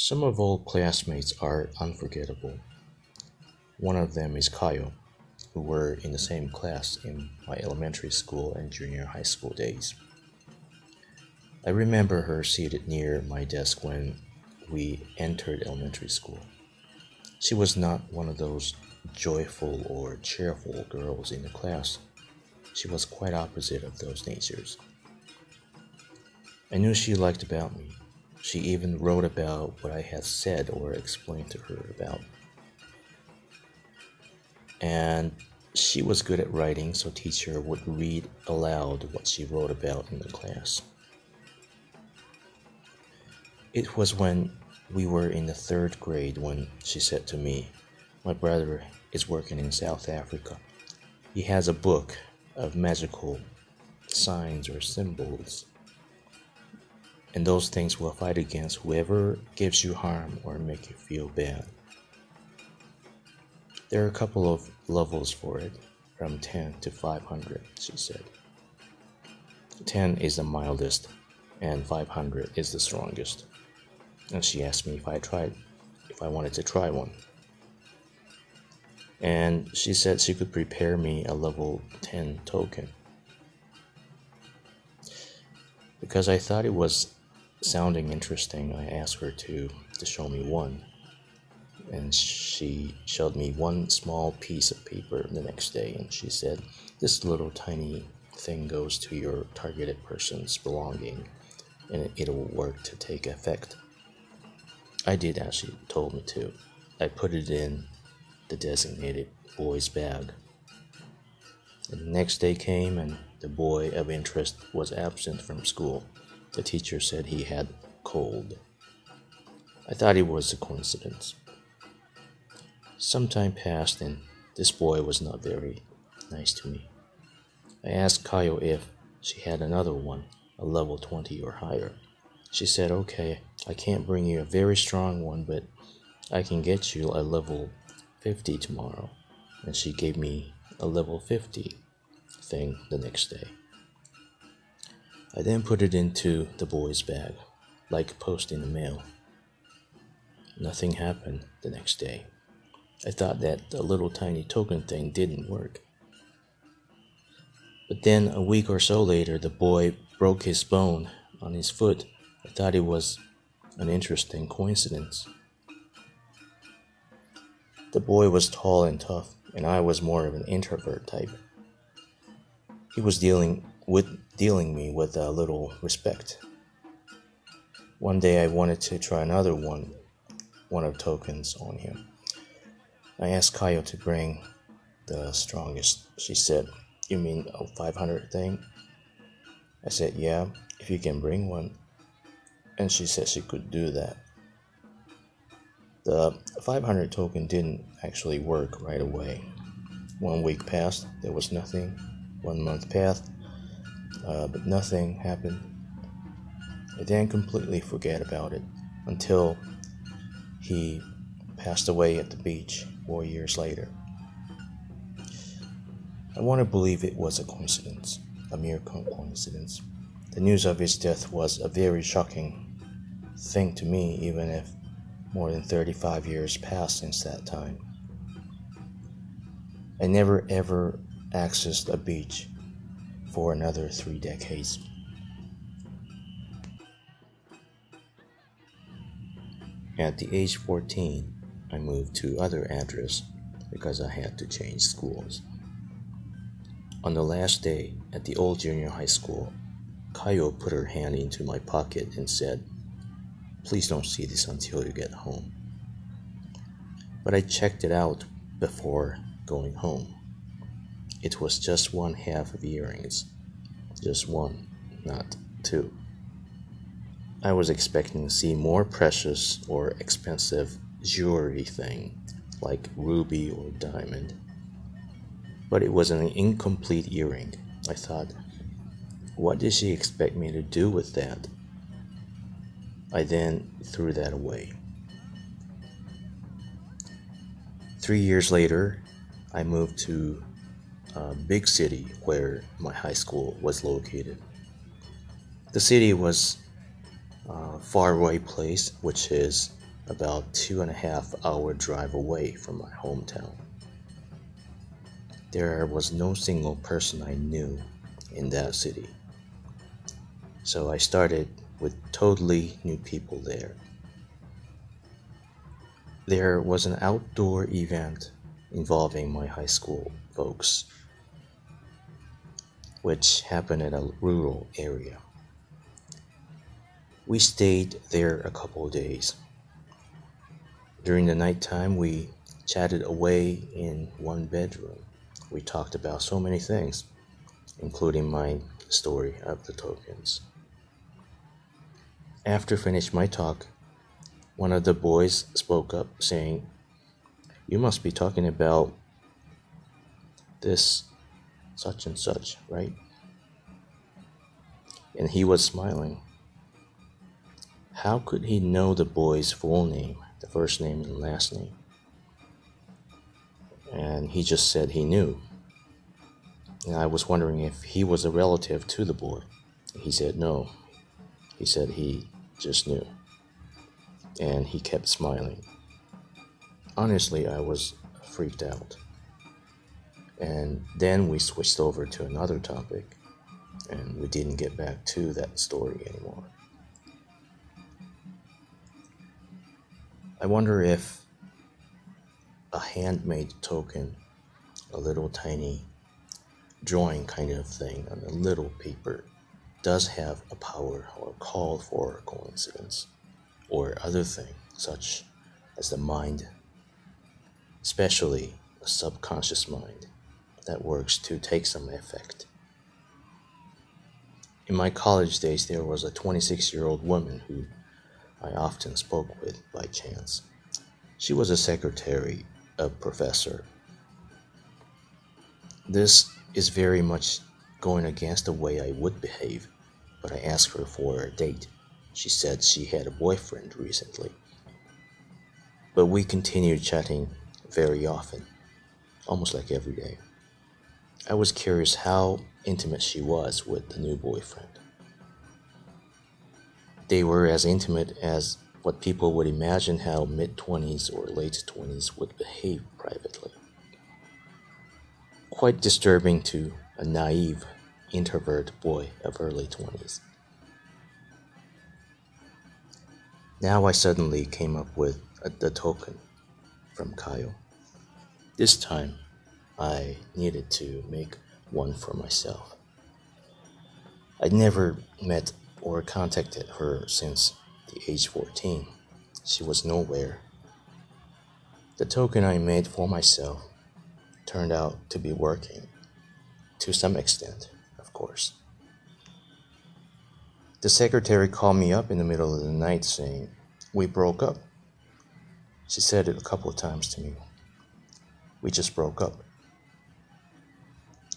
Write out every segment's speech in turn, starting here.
Some of old classmates are unforgettable. One of them is Kayo, who were in the same class in my elementary school and junior high school days. I remember her seated near my desk when we entered elementary school. She was not one of those joyful or cheerful girls in the class. She was quite opposite of those natures. I knew she liked about me. She even wrote about what I had said or explained to her about. And she was good at writing, so teacher would read aloud what she wrote about in the class. It was when we were in the third grade when she said to me, "My brother is working in South Africa. He has a book of magical signs or symbols, and those things will fight against whoever gives you harm or make you feel bad. There are a couple of levels for it, from 10 to 500, she said. 10 is the mildest, and 500 is the strongest. And she asked me if I wanted to try one. And she said she could prepare me a level 10 token. Because I thought it was sounding interesting, I asked her to show me one. And she showed me one small piece of paper the next day, and she said, "This little tiny thing goes to your targeted person's belonging, and it'll work to take effect." I did as she told me to. I put it in the designated boy's bag. And the next day came, and the boy of interest was absent from school. The teacher said he had cold. I thought it was a coincidence. Some time passed, and this boy was not very nice to me. I asked Kayo if she had another one, a level 20 or higher. She said, "Okay, I can't bring you a very strong one, but I can get you a level 50 tomorrow." And she gave me a level 50 thing the next day. I then put it into the boy's bag, like post in the mail. Nothing happened the next day. I thought that the little tiny token thing didn't work. But then a week or so later, the boy broke his bone on his foot. I thought it was an interesting coincidence. The boy was tall and tough, and I was more of an introvert type. He was dealing me with a little respect. One day I wanted to try another one of tokens on him. I asked Kayo to bring the strongest. She said, "You mean a 500 thing?" I said, "Yeah, if you can bring one." And she said she could do that. The 500 token didn't actually work right away. 1 week passed, there was nothing. 1 month passed, but nothing happened. I then completely forget about it until he passed away at the beach 4 years later. I want to believe it was a coincidence, a mere coincidence. The news of his death was a very shocking thing to me, even if more than 35 years passed since that time. I never ever accessed a beach for another 3 decades. At the age 14, I moved to other address because I had to change schools. On the last day at the old junior high school, Kayo put her hand into my pocket and said, "Please don't see this until you get home." But I checked it out before going home. It was just one half of earrings. Just one, not two. I was expecting to see more precious or expensive jewelry thing, like ruby or diamond. But it was an incomplete earring. I thought, what did she expect me to do with that? I then threw that away. 3 years later, I moved to a big city where my high school was located. The city was a faraway place, which is about 2.5 hour drive away from my hometown. There was no single person I knew in that city, so I started with totally new people there. There was an outdoor event involving my high school folks, which happened in a rural area. We stayed there a couple of days. During the nighttime, we chatted away in one bedroom. We talked about so many things, including my story of the tokens. After finished my talk, one of the boys spoke up saying, "You must be talking about this such and such, right?" And he was smiling. How could he know the boy's full name, the first name and last name? And he just said he knew. And I was wondering if he was a relative to the boy. He said no. He said he just knew. And he kept smiling. Honestly, I was freaked out. And then we switched over to another topic, and we didn't get back to that story anymore. I wonder if a handmade token, a little tiny drawing kind of thing on a little paper, does have a power or call for coincidence or other thing such as the mind, especially a subconscious mind that works to take some effect. In my college days, there was a 26-year-old woman who I often spoke with by chance. She was a secretary, a professor. This is very much going against the way I would behave, but I asked her for a date. She said she had a boyfriend recently. But we continued chatting very often, almost like every day. I was curious how intimate she was with the new boyfriend. They were as intimate as what people would imagine how mid-20s or late 20s would behave privately. Quite disturbing to a naive, introvert boy of early 20s. Now I suddenly came up with the token from Kyle. This time, I needed to make one for myself. I'd never met or contacted her since the age 14. She was nowhere. The token I made for myself turned out to be working, to some extent, of course. The secretary called me up in the middle of the night saying, "We broke up." She said it a couple of times to me. We just broke up.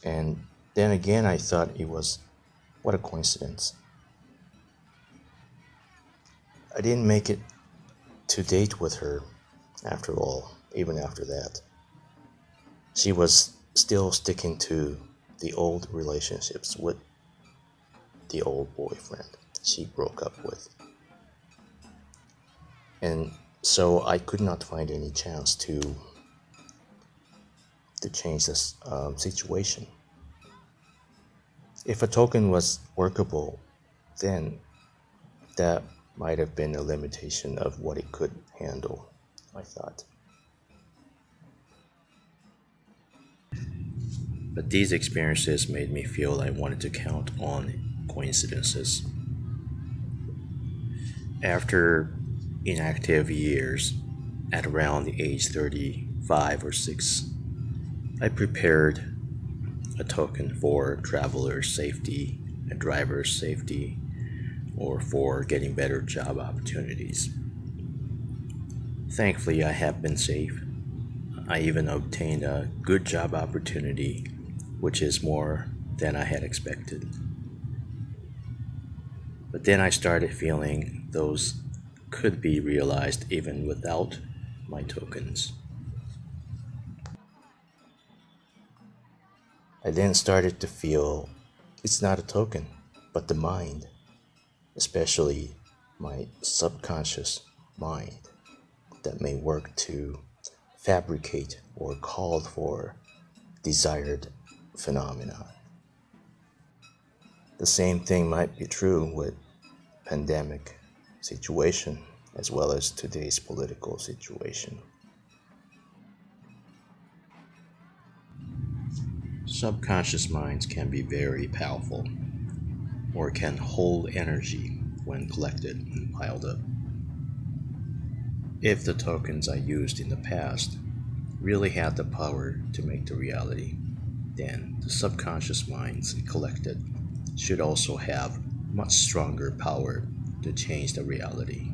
And then again, I thought it was, what a coincidence. I didn't make it to date with her after all, even after that. She was still sticking to the old relationships with the old boyfriend she broke up with. And so I could not find any chance to change this situation. If a token was workable, then that might have been a limitation of what it could handle, I thought. But these experiences made me feel I wanted to count on coincidences. After inactive years, at around the age 35 or 6, I prepared a token for traveler safety, a driver's safety, or for getting better job opportunities. Thankfully, I have been safe. I even obtained a good job opportunity, which is more than I had expected. But then I started feeling those could be realized even without my tokens. I then started to feel it's not a token, but the mind, especially my subconscious mind. that may work to fabricate or call for desired phenomena. The same thing might be true with pandemic situation as well as today's political situation. Subconscious minds can be very powerful or can hold energy when collected and piled up. If the tokens I used in the past really had the power to make the reality, then the subconscious minds collected should also have much stronger power to change the reality.